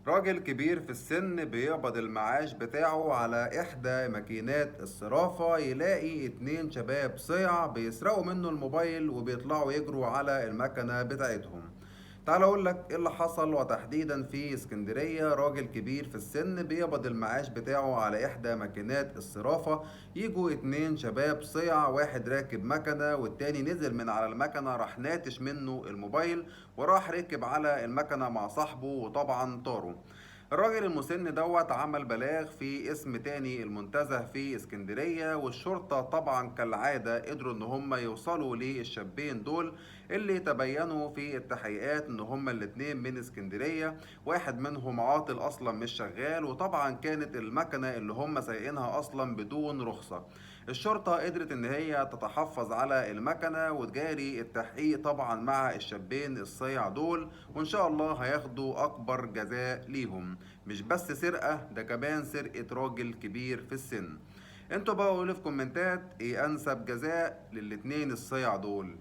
راجل كبير في السن بيقبض المعاش بتاعه على إحدى ماكينات الصرافة، يلاقي اتنين شباب صيع بيسرقوا منه الموبايل وبيطلعوا يجروا على المكنة بتاعتهم. تعال أقول لك إيه اللي حصل. وتحديدا في اسكندرية، راجل كبير في السن بيقبض المعاش بتاعه على إحدى ماكينات الصرافة. يجوا اتنين شباب صيع، واحد راكب مكنة والتاني نزل من على المكنة، راح ناتش منه الموبايل وراح ركب على المكنة مع صاحبه وطبعا طاروا. الراجل المسن دوت عمل بلاغ في اسم تاني المنتزه في اسكندرية، والشرطة طبعا كالعادة قدروا ان هم يوصلوا للشابين دول، اللي تبينوا في التحقيقات ان هم الاتنين من اسكندرية. واحد منهم عاطل اصلا مش شغال، وطبعا كانت المكنة اللي هم سايقينها اصلا بدون رخصة. الشرطة قدرت ان هي تتحفظ على المكنة وتجاري التحقيق طبعا مع الشابين الصيع دول، وان شاء الله هياخدوا اكبر جزاء ليهم. مش بس سرقة، ده كمان سرقة راجل كبير في السن. انتوا بقى قولوا في كومنتات ايه انسب جزاء للاتنين الصيع دول.